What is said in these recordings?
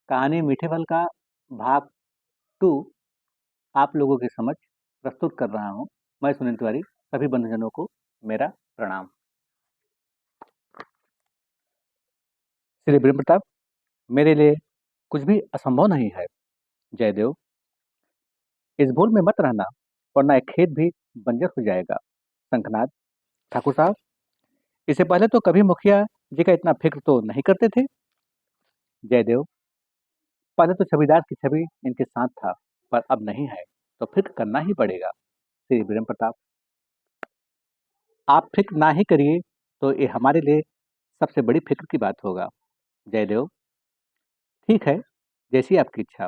कहानी मीठे फल का भाग 2 आप लोगों के समक्ष प्रस्तुत कर रहा हूँ। मैं सुनील तिवारी। सभी बंधुजनों को मेरा प्रणाम। श्री वीरेंद्र प्रताप, मेरे लिए कुछ भी असंभव नहीं है। जयदेव, इस भूल में मत रहना, वरना एक खेत भी बंजर हो जाएगा। शंखनाद, ठाकुर साहब, इससे पहले तो कभी मुखिया जी का इतना फिक्र तो नहीं करते थे। जयदेव, पहले तो छविदार की छवि इनके साथ था, पर अब नहीं है, तो फिक्र करना ही पड़ेगा। श्री वीरेंद्र प्रताप, आप फिक्र ना ही करिए तो ये हमारे लिए सबसे बड़ी फिक्र की बात होगा। जयदेव, ठीक है, जैसी आपकी इच्छा।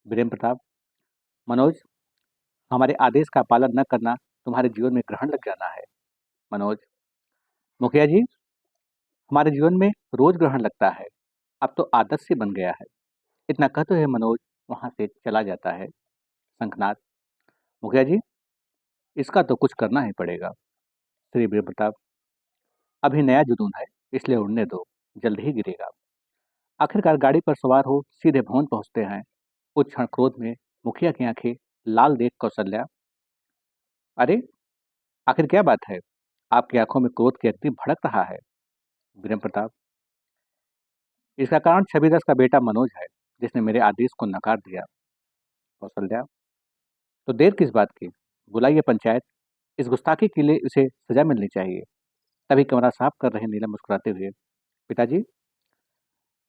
वीरेंद्र प्रताप, मनोज, हमारे आदेश का पालन न करना तुम्हारे जीवन में ग्रहण लग जाना है। मनोज, मुखिया जी, हमारे जीवन में रोज ग्रहण लगता है, अब तो आदत से बन गया है। इतना कहते हुए मनोज वहां से चला जाता है। शंखनाद, मुखिया जी, इसका तो कुछ करना ही पड़ेगा। श्री वीरेंद्र प्रताप, अभी नया जुनून है, इसलिए उड़ने दो, जल्द ही गिरेगा। आखिरकार गाड़ी पर सवार हो सीधे भवन पहुंचते हैं। उस क्षण क्रोध में मुखिया की आंखें लाल देख कौशल्या, अरे, आखिर क्या बात है? आपकी आंखों में क्रोध की अग्नि भड़क रहा है। वीरेंद्र प्रताप, इसका कारण छविदास का बेटा मनोज है, जिसने मेरे आदेश को नकार दिया। कौशल्या, तो देर किस बात की? बुलाइए पंचायत। इस गुस्ताखी के लिए उसे सजा मिलनी चाहिए। तभी कमरा साफ कर रहे नीलम मुस्कुराते हुए, पिताजी,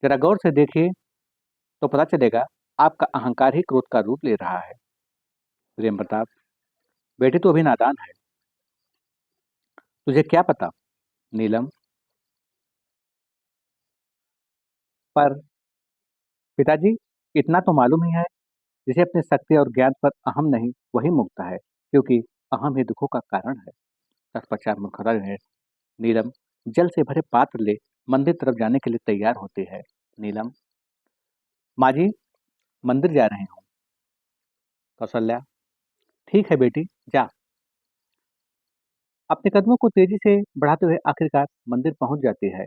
जरा गौर से देखिए तो पता चलेगा आपका अहंकार ही क्रोध का रूप ले रहा है। वीरेंद्र प्रताप, बेटी तो अभी नादान है, तुझे क्या पता? नीलम, पर पिताजी, इतना तो मालूम ही है, जिसे अपनी शक्ति और ज्ञान पर अहम नहीं वही मुक्त है, क्योंकि अहम ही दुखों का कारण है। तत्पश्चात मुखरा है। नीलम जल से भरे पात्र ले मंदिर तरफ जाने के लिए तैयार होती है। नीलम, माँ जी, मंदिर जा रहे हूँ। कौशल्या, ठीक है बेटी, जा। अपने कदमों को तेजी से बढ़ाते हुए आखिरकार मंदिर पहुंच जाती है।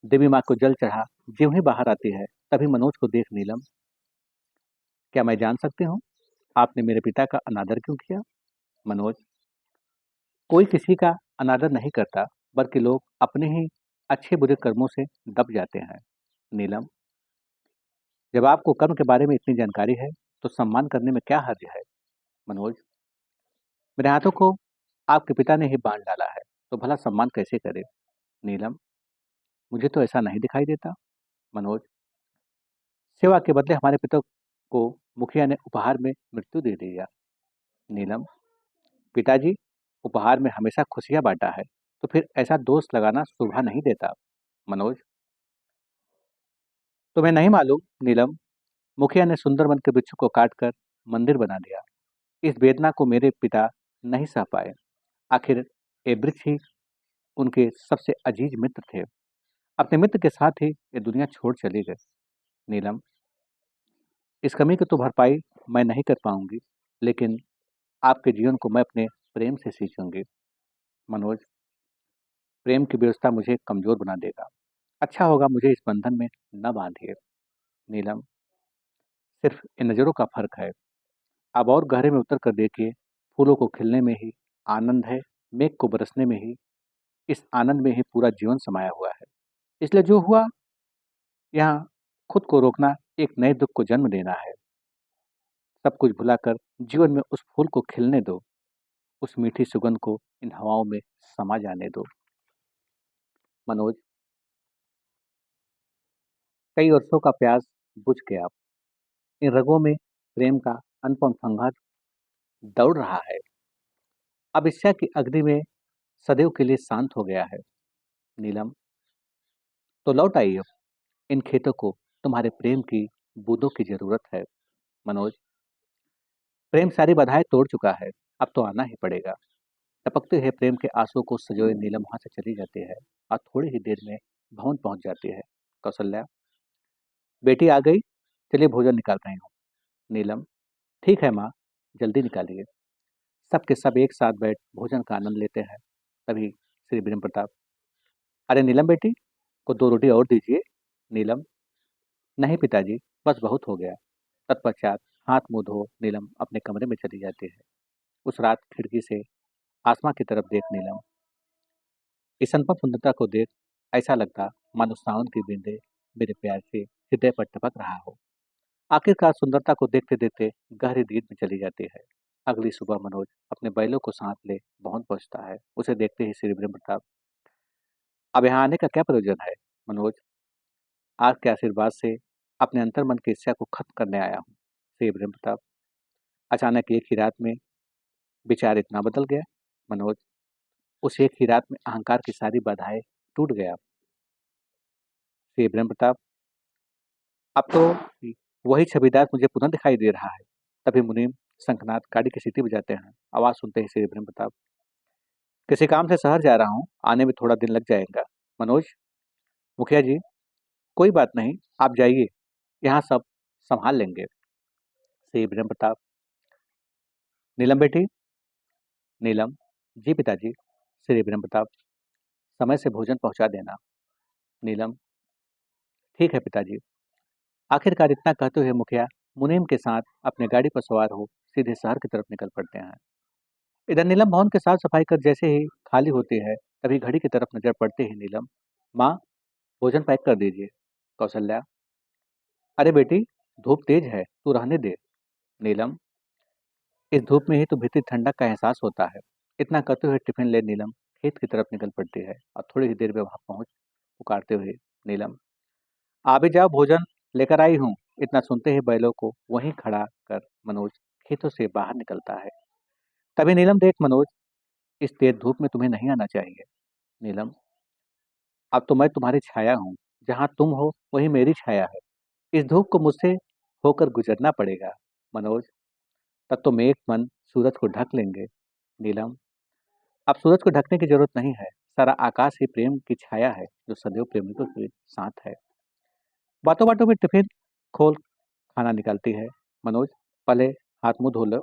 देवी माँ को जल चढ़ा ज्यों ही बाहर आती है, तभी मनोज को देख नीलम, क्या मैं जान सकती हूँ आपने मेरे पिता का अनादर क्यों किया? मनोज, कोई किसी का अनादर नहीं करता, बल्कि लोग अपने ही अच्छे बुरे कर्मों से दब जाते हैं। नीलम, जब आपको कर्म के बारे में इतनी जानकारी है, तो सम्मान करने में क्या हर्ज है? मनोज, मेरे हाथों को आपके पिता ने ही बांध डाला है, तो भला सम्मान कैसे करे? नीलम, मुझे तो ऐसा नहीं दिखाई देता। मनोज, सेवा के बदले हमारे पिता को मुखिया ने उपहार में मृत्यु दे दिया। नीलम, पिताजी, उपहार में हमेशा खुशियां बांटा है, तो फिर ऐसा दोष लगाना शोभा नहीं देता। मनोज, तुम्हें नहीं मालूम नीलम, मुखिया ने सुंदर वन के वृक्ष को काटकर मंदिर बना दिया। इस वेदना को मेरे पिता नहीं सह पाए। आखिर ये वृक्ष ही उनके सबसे अजीज मित्र थे। अपने मित्र के साथ ही ये दुनिया छोड़ चले गए। नीलम, इस कमी की तो भरपाई मैं नहीं कर पाऊंगी, लेकिन आपके जीवन को मैं अपने प्रेम से सींचूंगी। मनोज, प्रेम की व्यवस्था मुझे कमजोर बना देगा। अच्छा होगा मुझे इस बंधन में न बांधिए। नीलम, सिर्फ इन नजरों का फर्क है। अब और गहरे में उतर कर देखिए, फूलों को खिलने में ही आनंद है, मेघ को बरसने में ही, इस आनंद में ही पूरा जीवन समाया हुआ है। इसलिए जो हुआ, यहाँ खुद को रोकना एक नए दुख को जन्म देना है। सब कुछ भुलाकर जीवन में उस फूल को खिलने दो, उस मीठी सुगंध को इन हवाओं में समा जाने दो। मनोज, कई वर्षों का प्यास बुझ गया। इन रगों में प्रेम का अनुपम संघर्ष दौड़ रहा है। अब इच्छा की अग्नि में सदैव के लिए शांत हो गया है। नीलम, तो लौट आइए, इन खेतों को तुम्हारे प्रेम की बूंदों की जरूरत है। मनोज, प्रेम सारी बाधाएं तोड़ चुका है, अब तो आना ही पड़ेगा। टपकते हुए प्रेम के आंसू को सजोए नीलम वहां से चली जाती है और थोड़ी ही देर में भवन पहुंच जाती है। कौशल्या, बेटी आ गई, चलिए भोजन निकाल रही हूँ। नीलम, ठीक है माँ, जल्दी निकालिए। सबके सब एक साथ बैठ भोजन का आनंद लेते हैं। तभी श्री वीरेंद्र प्रताप, अरे नीलम बेटी, को 2 रोटी और दीजिए। नीलम, नहीं पिताजी, बस बहुत हो गया। तत्पश्चात हाथ मुंह धो नीलम अपने कमरे में चली जाती है। उस रात खिड़की से आसमां की तरफ देख नीलम इस अनुपम सुंदरता को देख ऐसा लगता मानो सावन की बूंदें मेरे प्यार से हृदय पर टपक रहा हो। आखिरकार सुंदरता को देखते देखते गहरी नींद में चली जाती है। अगली सुबह मनोज अपने बैलों को साथ ले भवन पहुंचता है। उसे देखते ही श्री वीरेंद्र प्रताप, अब यहाँ आने का क्या प्रयोजन है मनोज? आज के आशीर्वाद से अपने अंतर मन की इच्छा को खत्म करने आया हूँ। श्री वीरेंद्र प्रताप, अचानक एक ही रात में विचार इतना बदल गया मनोज? उस एक ही रात में अहंकार की सारी बाधाएं टूट गया। श्री वीरेंद्र प्रताप, अब तो वही छविदार मुझे पुनः दिखाई दे रहा है। तभी मुनीम शंखनाद गाड़ी की सीटी बजाते हैं। आवाज सुनते ही श्री वीरेंद्र प्रताप, किसी काम से शहर जा रहा हूँ, आने में थोड़ा दिन लग जाएगा। मनोज, मुखिया जी, कोई बात नहीं, आप जाइए, यहाँ सब संभाल लेंगे। श्री वीरेंद्र प्रताप, नीलम बेटी। नीलम, जी पिताजी। श्री वीरेंद्र प्रताप, समय से भोजन पहुंचा देना। नीलम, ठीक है पिताजी। आखिरकार इतना कहते हुए मुखिया मुनीम के साथ अपने गाड़ी पर सवार हो सीधे शहर की तरफ निकल पड़ते हैं। इधर नीलम भवन की साफ सफाई कर जैसे ही खाली होती है, तभी घड़ी की तरफ नजर पड़ते ही नीलम, माँ, भोजन पैक कर दीजिए। कौशल्या, अरे बेटी, धूप तेज है, तू रहने दे। नीलम, इस धूप में ही तो भीतर ठंडक का एहसास होता है। इतना करते हुए टिफिन ले नीलम खेत की तरफ निकल पड़ती है और थोड़ी ही देर में वहां पहुंच पुकारते हुए, नीलम, आ भी जाओ, भोजन लेकर आई हूँ। इतना सुनते ही बैलों को वहीं खड़ा कर मनोज खेतों से बाहर निकलता है। तभी नीलम, देख मनोज, इस तेज धूप में तुम्हें नहीं आना चाहिए। नीलम, अब तो मैं तुम्हारी छाया हूँ, जहाँ तुम हो वही मेरी छाया है। इस धूप को मुझसे होकर गुजरना पड़ेगा। मनोज, तब तो मेघ मन सूरज को ढक लेंगे। नीलम, अब सूरज को ढकने की जरूरत नहीं है, सारा आकाश ही प्रेम की छाया है जो सदैव प्रेमिकों के साथ है। बातों बातों में टिफिन खोल खाना निकालती है। मनोज, पहले हाथ मुंह धो लो।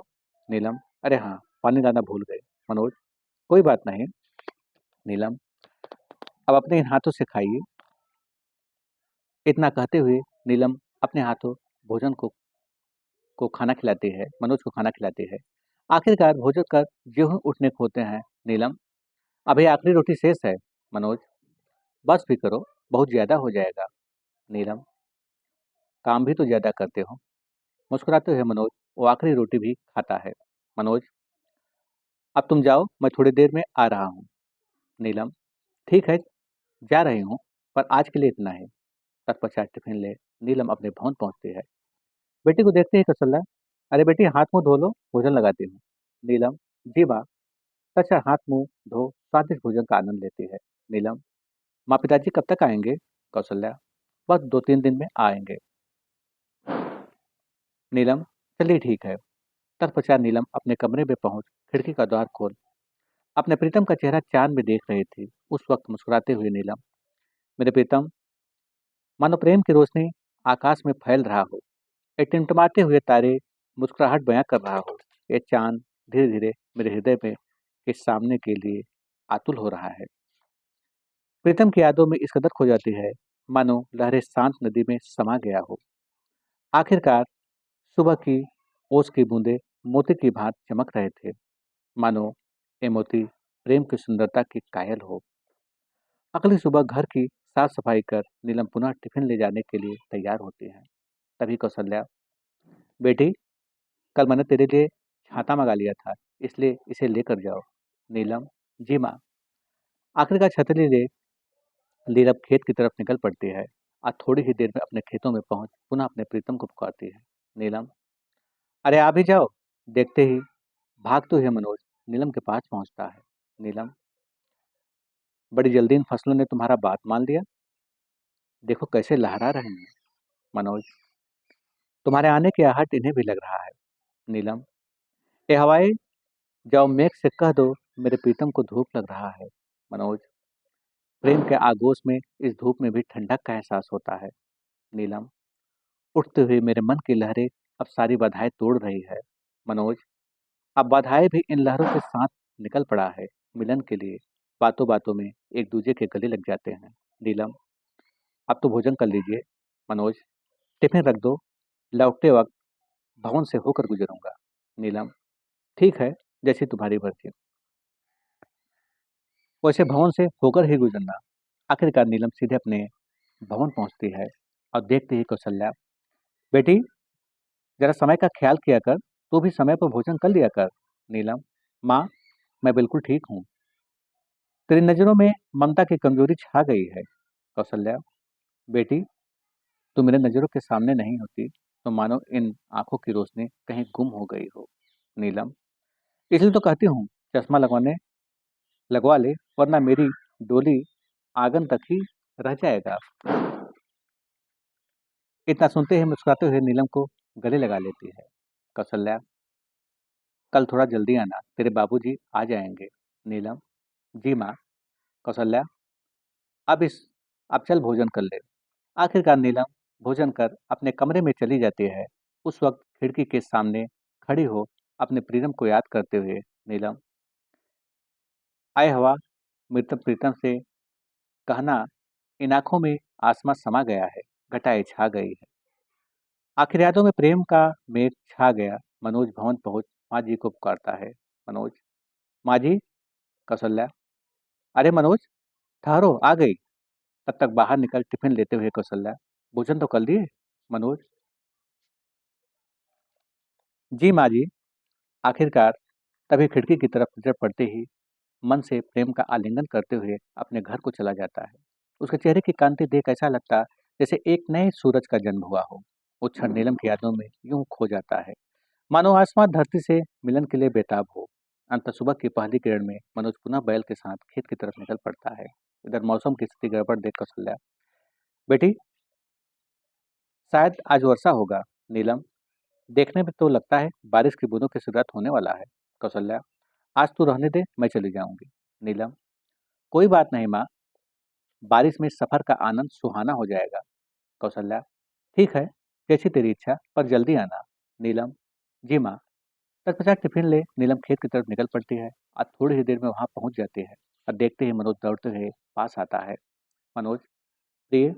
नीलम, अरे हाँ, पानी लाना भूल गए। मनोज, कोई बात नहीं। नीलम, अब अपने इन हाथों से खाइए। इतना कहते हुए नीलम अपने हाथों भोजन को खाना खिलाती है, मनोज को खाना खिलाती है। आखिरकार भोजन कर ज्यों ही उठने को होते हैं, नीलम, अभी आखिरी रोटी शेष है। मनोज, बस भी करो, बहुत ज्यादा हो जाएगा। नीलम, काम भी तो ज्यादा करते हो। मुस्कुराते हुए मनोज वो आखिरी रोटी भी खाता है। मनोज, अब तुम जाओ, मैं थोड़ी देर में आ रहा हूँ। नीलम, ठीक है, जा रही हूँ, पर आज के लिए इतना ही। तत्पश्चात टिफिन ले नीलम अपने भवन पहुंचती है। बेटी को देखते ही कौशल्या, अरे बेटी, हाथ मुंह धो लो, भोजन लगाती हूँ। नीलम, जी माँ। तत्पश्चात हाथ मुंह धो स्वादिष्ट भोजन का आनंद लेती है। नीलम, माँ, पिताजी कब तक आएंगे? कौशल्या, बस 2-3 दिन में आएंगे। नीलम, चलिए ठीक है। तत्पश्चात नीलम अपने कमरे में पहुंच खिड़की का द्वार खोल अपने प्रीतम का चेहरा चांद में देख रही थी। उस वक्त मुस्कुराते हुए नीलम, मेरे प्रीतम, मानो प्रेम की रोशनी आकाश में फैल रहा हो, एक टिमटिमाते हुए तारे मुस्कुराहट बयां कर रहा हो, ये चांद धीरे धीरे मेरे हृदय में के सामने के लिए आतुल हो रहा है। प्रीतम की यादों में इस कदर खो जाती है मानो लहरें शांत नदी में समा गया हो। आखिरकार सुबह की ओस की बूंदे मोती की भांति चमक रहे थे, मानो ये मोती प्रेम की सुंदरता की कायल हो। अगली सुबह घर की साफ सफाई कर नीलम पुनः टिफिन ले जाने के लिए तैयार होती है। तभी कौशल्या, बेटी, कल मैंने तेरे लिए छाता मंगा लिया था, इसलिए इसे लेकर जाओ। नीलम, जी माँ। आखिरकार छतरी ले नीलम खेत की तरफ निकल पड़ती है और थोड़ी ही देर में अपने खेतों में पहुंच पुनः अपने प्रीतम को पुकारती है। नीलम, अरे आ भी जाओ। देखते ही भागते हुए मनोज नीलम के पास पहुंचता है। नीलम, बड़ी जल्दी इन फसलों ने तुम्हारा बात मान लिया, देखो कैसे लहरा रहे हैं। मनोज, तुम्हारे आने की आहट इन्हें भी लग रहा है। नीलम, ये हवाएं, जाओ मेघ से कह दो मेरे प्रीतम को धूप लग रहा है। मनोज, प्रेम के आगोश में इस धूप में भी ठंडक का एहसास होता है। नीलम, उठते हुए मेरे मन की लहरें अब सारी बाधाएं तोड़ रही है। मनोज, अब बाधाएं भी इन लहरों के साथ निकल पड़ा है मिलन के लिए। बातों बातों में एक दूसरे के गले लग जाते हैं। नीलम, अब तो भोजन कर लीजिए। मनोज, टिफिन रख दो, लौटते वक्त भवन से होकर गुजरूंगा। नीलम, ठीक है, जैसी तुम्हारी मर्जी। वैसे भवन से होकर ही गुजरना। आखिरकार नीलम सीधे अपने भवन पहुंचती है और देखते ही कौशल्या, बेटी जरा समय का ख्याल किया कर, तू भी समय पर भोजन कर लिया कर। नीलम, माँ, मैं बिल्कुल ठीक हूँ। तेरी नजरों में ममता की कमजोरी छा गई है। कौशल्या, बेटी तू मेरे नजरों के सामने नहीं होती तो मानो इन आंखों की रोशनी कहीं गुम हो गई हो। नीलम, इसलिए तो कहती हूँ चश्मा लगवा ले, वरना मेरी डोली आंगन तक ही रह जाएगा। इतना सुनते ही मुस्कुराते हुए नीलम को गले लगा लेती है। कौशल्या, कल थोड़ा जल्दी आना, तेरे बाबूजी आ जाएंगे। नीलम, जी माँ। कौशल्या, अब इस अब चल भोजन कर ले। आखिरकार नीलम भोजन कर अपने कमरे में चली जाती है। उस वक्त खिड़की के सामने खड़ी हो अपने प्रीतम को याद करते हुए नीलम, आए हवा मृतम प्रीतम से कहना, इन आंखों में आसमां समा गया है, घटाएं छा गई है। आखिर यादों में प्रेम का मेघ छा गया। मनोज भवन पहुंच माँ जी को पुकारता है। मनोज, माँ जी। कौशल्या, अरे मनोज, ठहरो, आ गई। तब तक बाहर निकल टिफिन लेते हुए कौशल्या, भोजन तो कर लिए? मनोज, जी माँ जी। आखिरकार तभी खिड़की की तरफ नजर पड़ते ही मन से प्रेम का आलिंगन करते हुए अपने घर को चला जाता है। उसके चेहरे की कांति देख ऐसा लगता जैसे एक नए सूरज का जन्म हुआ हो। वो क्षण नीलम की यादों में यूं खो जाता है मानो आसमान धरती से मिलन के लिए बेताब हो। अंत सुबह की पहली किरण में मनोज पुनः बैल के साथ खेत की तरफ निकल पड़ता है। इधर मौसम की स्थिति गड़बड़ देख कौशल्या, बेटी शायद आज वर्षा होगा। नीलम, देखने में तो लगता है बारिश की बूंदों की शुरुआत होने वाला है। कौशल्या, आज तू रहने दे, मैं चली जाऊंगी। नीलम, कोई बात नहीं माँ, बारिश में सफर का आनंद सुहाना हो जाएगा। कौशल्या, ठीक है, जैसी तेरी इच्छा, पर जल्दी आना। नीलम, जी माँ। तत्पश्चात टिफिन ले नीलम खेत की तरफ निकल पड़ती है और थोड़ी ही देर में वहां पहुंच जाती है और देखते ही मनोज दौड़ते हुए पास आता है। मनोज, प्रिय,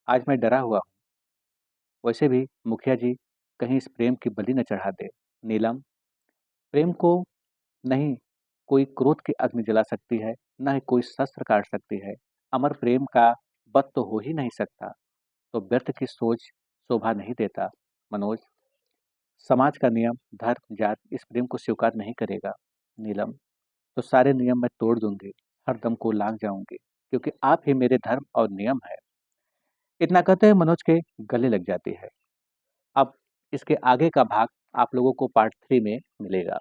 आज मैं डरा हुआ हूँ। वैसे भी मुखिया जी कहीं इस प्रेम की बलि न चढ़ा दे। नीलम, प्रेम को नहीं कोई क्रोध की अग्नि जला सकती है, न ही कोई शस्त्र काट सकती है। अमर प्रेम का वध तो हो ही नहीं सकता, तो व्यर्थ की सोच शोभा नहीं देता। मनोज, समाज का नियम, धर्म, जात इस प्रेम को स्वीकार नहीं करेगा। नीलम, तो सारे नियम मैं तोड़ दूंगी, हर दम को लांग जाऊंगी, क्योंकि आप ही मेरे धर्म और नियम है। इतना कहते हुए मनोज के गले लग जाती है। अब इसके आगे का भाग आप लोगों को पार्ट 3 में मिलेगा।